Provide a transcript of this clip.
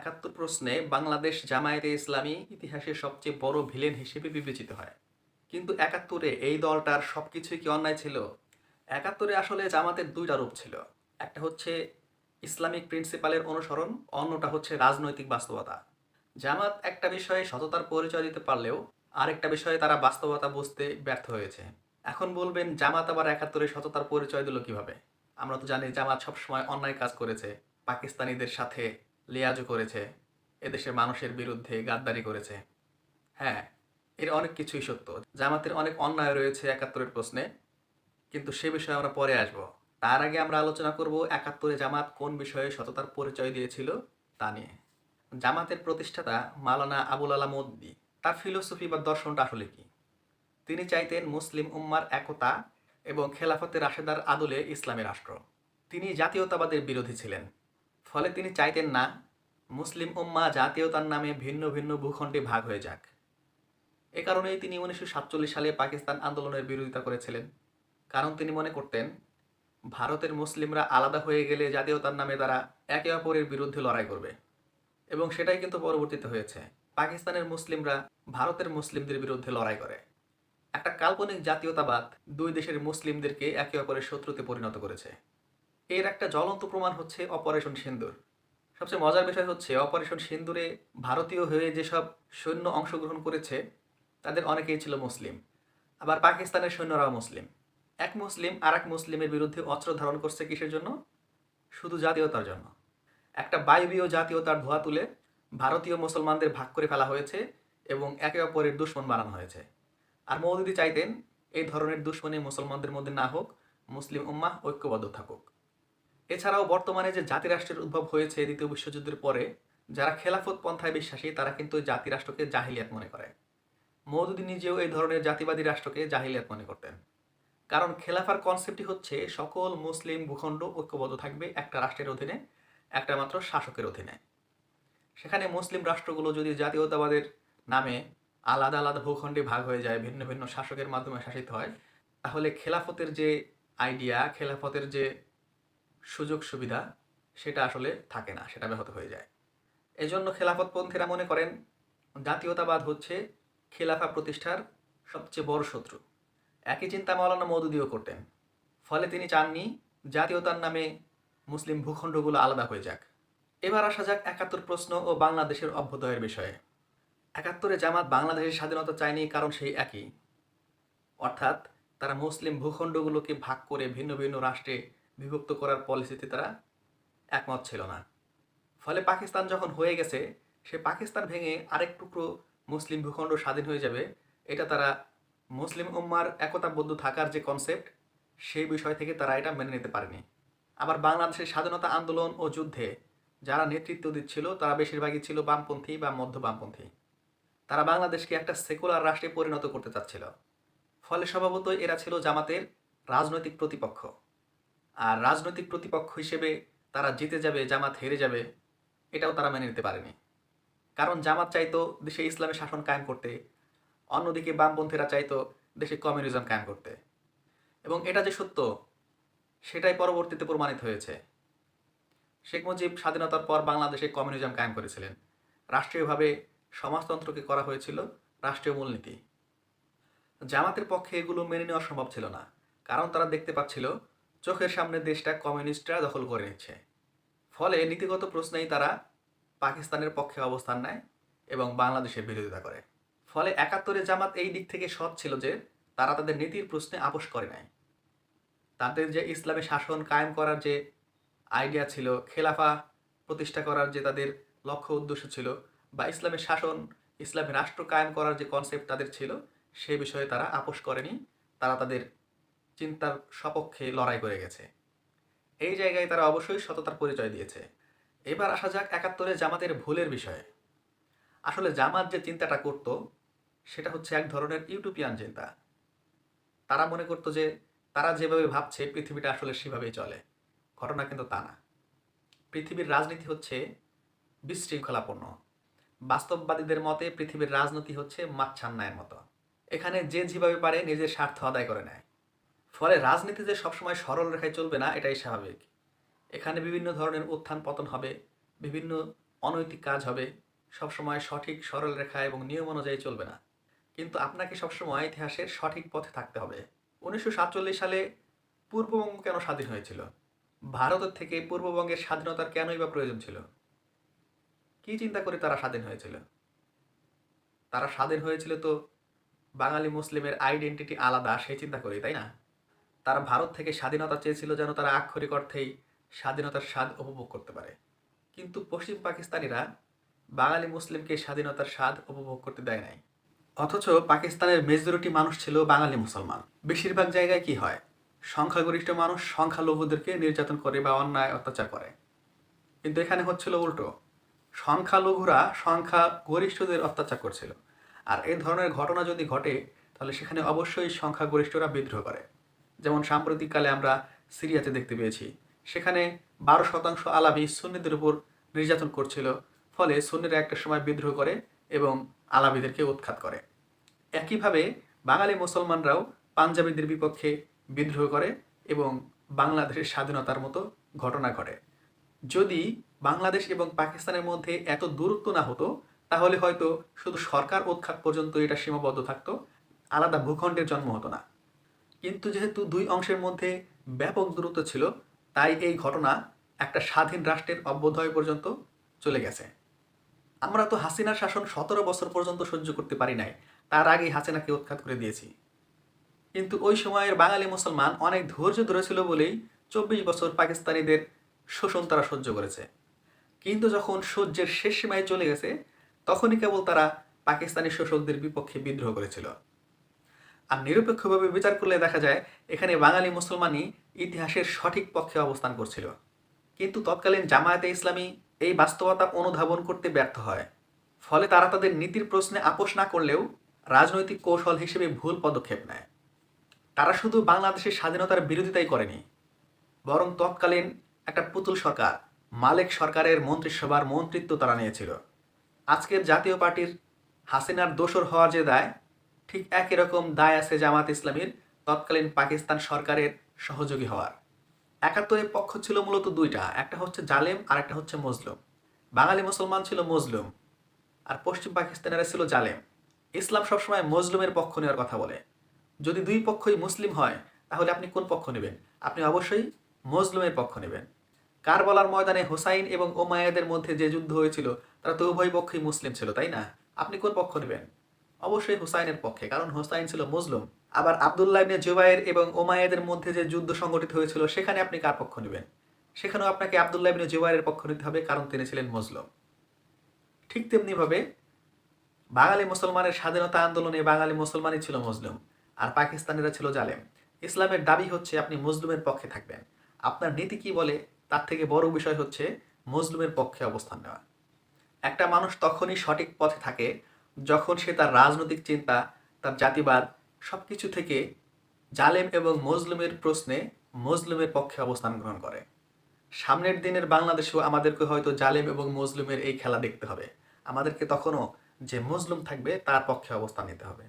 ৭১ প্রশ্নে বাংলাদেশ জামায়াতে ইসলামী ইতিহাসের সবচেয়ে বড় ভিলেন হিসেবে বিবেচিত হয়। কিন্তু ৭১-এ এই দলটার সবকিছুই কি অন্যায় ছিল? ৭১-এ আসলে জামাতের ২ টা রূপ ছিল। একটা হচ্ছে ইসলামিক প্রিন্সিপালের অনুসরণ, অন্যটা হচ্ছে রাজনৈতিক বাস্তবতা। জামাত একটা বিষয়ে সততার পরিচয় দিতে পারলেও আরেকটা বিষয়ে তারা বাস্তবতা বুঝতে ব্যর্থ হয়েছে। এখন বলবেন জামাত আবার ৭১-এ সততার পরিচয় দিল কিভাবে? আমরা তো জানি জামাত সবসময় অন্যায় কাজ করেছে, পাকিস্তানিদের সাথে লিয়াজও করেছে, এদেশের মানুষের বিরুদ্ধে গাদ্দারি করেছে। হ্যাঁ, এর অনেক কিছুই সত্য। জামাতের অনেক অন্যায় রয়েছে ৭১-এর প্রশ্নে, কিন্তু সে বিষয়ে আমরা পরে আসব। তার আগে আমরা আলোচনা করব ৭১-এ জামাত কোন বিষয়ে সততার পরিচয় দিয়েছিল তা নিয়ে। জামাতের প্রতিষ্ঠাতা মাওলানা আবুল আলা মওদুদী, তার ফিলোসফি বা দর্শনটা আসলে কি? তিনি চাইতেন মুসলিম উম্মার একতা এবং খেলাফতে রাশেদার আদলে ইসলামী রাষ্ট্র। তিনি জাতীয়তাবাদের বিরোধী ছিলেন। ফলে তিনি চাইতেন না মুসলিম উম্মা জাতীয়তার নামে ভিন্ন ভিন্ন ভূখণ্ডে ভাগ হয়ে যাক। এ কারণেই তিনি ১৯৪৭ সালে পাকিস্তান আন্দোলনের বিরোধিতা করেছিলেন। কারণ তিনি মনে করতেন ভারতের মুসলিমরা আলাদা হয়ে গেলে জাতীয়তার নামে তারা একে অপরের বিরুদ্ধে লড়াই করবে, এবং সেটাই কিন্তু পরবর্তীতে হয়েছে। পাকিস্তানের মুসলিমরা ভারতের মুসলিমদের বিরুদ্ধে লড়াই করে। একটা কাল্পনিক জাতীয়তাবাদ দুই দেশের মুসলিমদেরকে একে অপরের শত্রুতে পরিণত করেছে। এর একটা জ্বলন্ত প্রমাণ হচ্ছে অপারেশন সিন্দুর। সবচেয়ে মজার বিষয় হচ্ছে অপারেশন সিন্দুরে ভারতীয় হয়ে যেসব সৈন্য অংশগ্রহণ করেছে তাদের অনেকেই ছিল মুসলিম। আবার পাকিস্তানের সৈন্যরাও মুসলিম। এক মুসলিম আর এক মুসলিমের বিরুদ্ধে অস্ত্র ধারণ করছে কিসের জন্য? শুধু জাতীয়তার জন্য। একটা বায়বীয় জাতীয়তার ধোঁয়া তুলে ভারতীয় মুসলমানদের ভাগ করে ফেলা হয়েছে এবং একে অপরের দুশ্মন বানানো হয়েছে। আর মওদুদি চাইতেন এই ধরনের দুশ্মনী মুসলমানদের মধ্যে না হোক, মুসলিম উম্মাহ ঐক্যবদ্ধ থাকুক। এছাড়াও বর্তমানে যে জাতিরাষ্ট্রের উদ্ভব হয়েছে দ্বিতীয় বিশ্বযুদ্ধের পরে, যারা খেলাফত পন্থায় বিশ্বাসী তারা কিন্তু এই জাতিরাষ্ট্রকে জাহিলিয়াত মনে করে। মওদুদি নিজেও এই ধরনের জাতিবাদী রাষ্ট্রকে জাহিলিয়াত মনে করতেন। কারণ খেলাফার কনসেপ্টই হচ্ছে সকল মুসলিম ভূখণ্ড ঐক্যবদ্ধ থাকবে একটা রাষ্ট্রের অধীনে, একটা মাত্র শাসকের অধীনে। সেখানে মুসলিম রাষ্ট্রগুলো যদি জাতীয়তাবাদের নামে আলাদা আলাদা ভূখণ্ডে ভাগ হয়ে যায়, ভিন্ন ভিন্ন শাসকের মাধ্যমে শাসিত হয়, তাহলে খেলাফতের যে আইডিয়া, খেলাফতের যে সুযোগ সুবিধা, সেটা আসলে থাকে না, সেটা ব্যাহত হয়ে যায়। এজন্য খেলাফতপন্থীরা মনে করেন জাতীয়তাবাদ হচ্ছে খেলাফা প্রতিষ্ঠার সবচেয়ে বড় শত্রু। একই চিন্তা মাওলানা মওদুদিও করতেন। ফলে তিনি চাননি জাতীয়তার নামে মুসলিম ভূখণ্ডগুলো আলাদা হয়ে যাক। এবার আসা যাক ৭১ প্রশ্ন ও বাংলাদেশের অভ্যুদয়ের বিষয়ে। ৭১-এ জামাত বাংলাদেশের স্বাধীনতা চায়নি, কারণ সেই একই। অর্থাৎ তারা মুসলিম ভূখণ্ডগুলোকে ভাগ করে ভিন্ন ভিন্ন রাষ্ট্রে বিভক্ত করার পলিসিতে তারা একমত ছিল না। ফলে পাকিস্তান যখন হয়ে গেছে, সে পাকিস্তান ভেঙে আরেক টুকরো মুসলিম ভূখণ্ড স্বাধীন হয়ে যাবে, এটা তারা মুসলিম উম্মার একতাবদ্ধ থাকার যে কনসেপ্ট, সেই বিষয় থেকে তারা এটা মেনে নিতে পারেনি। আবার বাংলাদেশের স্বাধীনতা আন্দোলন ও যুদ্ধে যারা নেতৃত্ব দিচ্ছিল তারা বেশিরভাগই ছিল বামপন্থী বা মধ্য বামপন্থী। তারা বাংলাদেশকে একটা সেকুলার রাষ্ট্রে পরিণত করতে চাচ্ছিল। ফলে স্বভাবতই এরা ছিল জামাতের রাজনৈতিক প্রতিপক্ষ। আর রাজনৈতিক প্রতিপক্ষ হিসেবে তারা জিতে যাবে, জামাত হেরে যাবে, এটাও তারা মেনে নিতে পারেনি। কারণ জামাত চাইতো দেশে ইসলামের শাসন কায়েম করতে, অন্যদিকে বামপন্থীরা চাইতো দেশে কমিউনিজম কায়েম করতে। এবং এটা যে সত্য, সেটাই পরবর্তীতে প্রমাণিত হয়েছে। শেখ মুজিব স্বাধীনতার পর বাংলাদেশে কমিউনিজম কায়েম করেছিলেন। রাষ্ট্রীয়ভাবে সমাজতন্ত্রকে করা হয়েছিল রাষ্ট্রীয় মূলনীতি। জামাতের পক্ষে এগুলো মেনে নেওয়া সম্ভব ছিল না, কারণ তারা দেখতে পাচ্ছিল চোখের সামনে দেশটা কমিউনিস্টরা দখল করে নিচ্ছে। ফলে নীতিগত প্রশ্নেই তারা পাকিস্তানের পক্ষে অবস্থান নেয় এবং বাংলাদেশের বিরোধিতা করে। ফলে ৭১-এ জামাত এই দিক থেকে সৎ ছিল যে তারা তাদের নীতির প্রশ্নে আপোষ করে নেয়। তাদের যে ইসলামী শাসন কায়েম করার যে আইডিয়া ছিল, খেলাফা প্রতিষ্ঠা করার যে তাদের লক্ষ্য উদ্দেশ্য ছিল, বা ইসলামী শাসন, ইসলামী রাষ্ট্র কায়েম করার যে কনসেপ্ট তাদের ছিল, সে বিষয়ে তারা আপোষ করেনি। তারা তাদের চিন্তার সপক্ষে লড়াই করে গেছে। এই জায়গায় তারা অবশ্যই সততার পরিচয় দিয়েছে। এবার আসা যাক ৭১-এ জামাতের ভুলের বিষয়ে। আসলে জামাত যে চিন্তাটা করত, সেটা হচ্ছে এক ধরনের ইউটোপিয়ান চিন্তা। তারা মনে করতো যে তারা যেভাবে ভাবছে পৃথিবীটা আসলে সেভাবেই চলে। ঘটনা কিন্তু তা না। পৃথিবীর রাজনীতি হচ্ছে বিশৃঙ্খলাপূর্ণ। বাস্তববাদীদের মতে পৃথিবীর রাজনীতি হচ্ছে মাচ্ছান্নায়ের মতো। এখানে যে যেভাবে পারে নিজের স্বার্থ আদায় করে নেয়। ফলে রাজনীতি যে সবসময় সরল রেখায় চলবে না, এটাই স্বাভাবিক। এখানে বিভিন্ন ধরনের উত্থান পতন হবে, বিভিন্ন অনৈতিক কাজ হবে, সবসময় সঠিক সরল রেখা এবং নিয়ম অনুযায়ী চলবে না। কিন্তু আপনাকে সবসময় ইতিহাসের সঠিক পথে থাকতে হবে। 1947 সালে পূর্ববঙ্গ কেন স্বাধীন হয়েছিল? ভারতের থেকে পূর্ববঙ্গের স্বাধীনতার কেনই বা প্রয়োজন ছিল? কি চিন্তা করে তারা স্বাধীন হয়েছিল? তারা স্বাধীন হয়েছিল তো বাঙালি মুসলিমের আইডেন্টিটি আলাদা সেই চিন্তা করি, তাই না? তারা ভারত থেকে স্বাধীনতা চেয়েছিল যেন তারা আক্ষরিক অর্থেই স্বাধীনতার স্বাদ উপভোগ করতে পারে। কিন্তু পশ্চিম পাকিস্তানিরা বাঙালি মুসলিমকে স্বাধীনতার স্বাদ উপভোগ করতে দেয় নাই। অথচ পাকিস্তানের মেজরিটি মানুষ ছিল বাঙালি মুসলমান। বেশিরভাগ জায়গায় কি হয়, সংখ্যাগরিষ্ঠ মানুষ সংখ্যালঘুদেরকে নির্যাতন করে বা অন্যায় অত্যাচার করে। কিন্তু এখানে হচ্ছিল উল্টো, সংখ্যালঘুরা সংখ্যাগরিষ্ঠদের অত্যাচার করছিল। আর এই ধরনের ঘটনা যদি ঘটে তাহলে সেখানে অবশ্যই সংখ্যাগরিষ্ঠরা বিদ্রোহ করে। যেমন সাম্প্রতিককালে আমরা সিরিয়াতে দেখতে পেয়েছি, সেখানে 12% আলাবি সুন্নিদের উপর নির্যাতন করছিল, ফলে সুন্নিরা একটা সময় বিদ্রোহ করে এবং আলাবিদেরকে উৎখাত করে। একইভাবে বাঙালি মুসলমানরাও পাঞ্জাবিদের বিপক্ষে বিদ্রোহ করে এবং বাংলাদেশের স্বাধীনতার মতো ঘটনা ঘটে। যদি বাংলাদেশ এবং পাকিস্তানের মধ্যে এত দূরত্ব না হতো তাহলে হয়তো শুধু সরকার উৎখাত পর্যন্ত এটা সীমাবদ্ধ থাকতো, আলাদা ভূখণ্ডের জন্ম হতো না। কিন্তু যেহেতু দুই অংশের মধ্যে ব্যাপক দূরত্ব ছিল, তাই এই ঘটনা একটা স্বাধীন রাষ্ট্রের অভ্যুদয় পর্যন্ত চলে গেছে। আমরা তো হাসিনার শাসন 17 বছর পর্যন্ত সহ্য করতে পারি নাই, তার আগেই হাসিনাকে উৎখাত করে দিয়েছি। কিন্তু ওই সময়ের বাঙালি মুসলমান অনেক ধৈর্য ধরেছিল বলেই 24 বছর পাকিস্তানিদের শোষণ তারা সহ্য করেছে। কিন্তু যখন সহ্যের শেষ সীমায় চলে গেছে তখনই কেবল তারা পাকিস্তানি শোষকদের বিপক্ষে বিদ্রোহ করেছিল। আর নিরপেক্ষভাবে বিচার করলে দেখা যায় এখানে বাঙালি মুসলমানই ইতিহাসের সঠিক পক্ষে অবস্থান করছিল। কিন্তু তৎকালীন জামায়াতে ইসলামী এই বাস্তবতা অনুধাবন করতে ব্যর্থ হয়। ফলে তারা তাদের নীতির প্রশ্নে আপোষ না করলেও রাজনৈতিক কৌশল হিসেবে ভুল পদক্ষেপ নেয়। তারা শুধু বাংলাদেশের স্বাধীনতার বিরোধিতাই করেনি, বরং তৎকালীন একটা পুতুল সরকার মালেক সরকারের মন্ত্রিসভার মন্ত্রিত্ব তারা নিয়েছিল। আজকের জাতীয় পার্টির হাসিনার দোসর হওয়ার যে দায়, ঠিক একই রকম দায় আছে জামাত ইসলামীর তৎকালীন পাকিস্তান সরকারের সহযোগী হওয়ার। 71-এর পক্ষ ছিল মূলত দুইটা, একটা হচ্ছে জালেম আর একটা হচ্ছে মজলুম। বাঙালি মুসলমান ছিল মজলুম আর পশ্চিম পাকিস্তানেরা ছিল জালেম। ইসলাম সবসময় মজলুমের পক্ষ নেওয়ার কথা বলে। যদি দুই পক্ষই মুসলিম হয় তাহলে আপনি কোন পক্ষ নেবেন? আপনি অবশ্যই মজলুমের পক্ষ নেবেন। কারবালার ময়দানে হুসাইন এবং উমাইয়াদের মধ্যে যে যুদ্ধ হয়েছিল তারা তো উভয় পক্ষই মুসলিম ছিল, তাই না? আপনি কোন পক্ষ নেবেন? অবশ্যই হুসাইনের পক্ষে, কারণ হুসাইন ছিল মুসলিম। আবার আব্দুল্লাহ ইবনে জুবাইর এবং উমাইয়াদের মধ্যে যে যুদ্ধ সংগঠিত হয়েছিল সেখানে আপনি কার পক্ষ নেবেন? সেখানেও আপনাকে আব্দুল্লাহ ইবনে জুবাইরের পক্ষ নিতে হবে, কারণ তিনি ছিলেন মুসলিম। ঠিক তেমনিভাবে বাঙালি মুসলমানের স্বাধীনতা আন্দোলনে বাঙালি মুসলমানই ছিল মুসলিম আর পাকিস্তানিরা ছিল জালেম। ইসলামের দাবি হচ্ছে আপনি মুসলিমের পক্ষে থাকবেন। আপনার নীতি কি বলে তার থেকে বড় বিষয় হচ্ছে মুসলিমের পক্ষে অবস্থান নেওয়া। একটা মানুষ তখনই সঠিক পথে থাকে যখন সে তার রাজনৈতিক চিন্তা, তার জাতিবাদ সবকিছু থেকে জালেম এবং মজলুমের প্রশ্নে মজলুমের পক্ষে অবস্থান গ্রহণ করে। সামনের দিনের বাংলাদেশেও আমাদেরকে হয়তো জালেম এবং মজলুমের এই খেলা দেখতে হবে। আমাদেরকে তখনও যে মজলুম থাকবে তার পক্ষে অবস্থান নিতে হবে।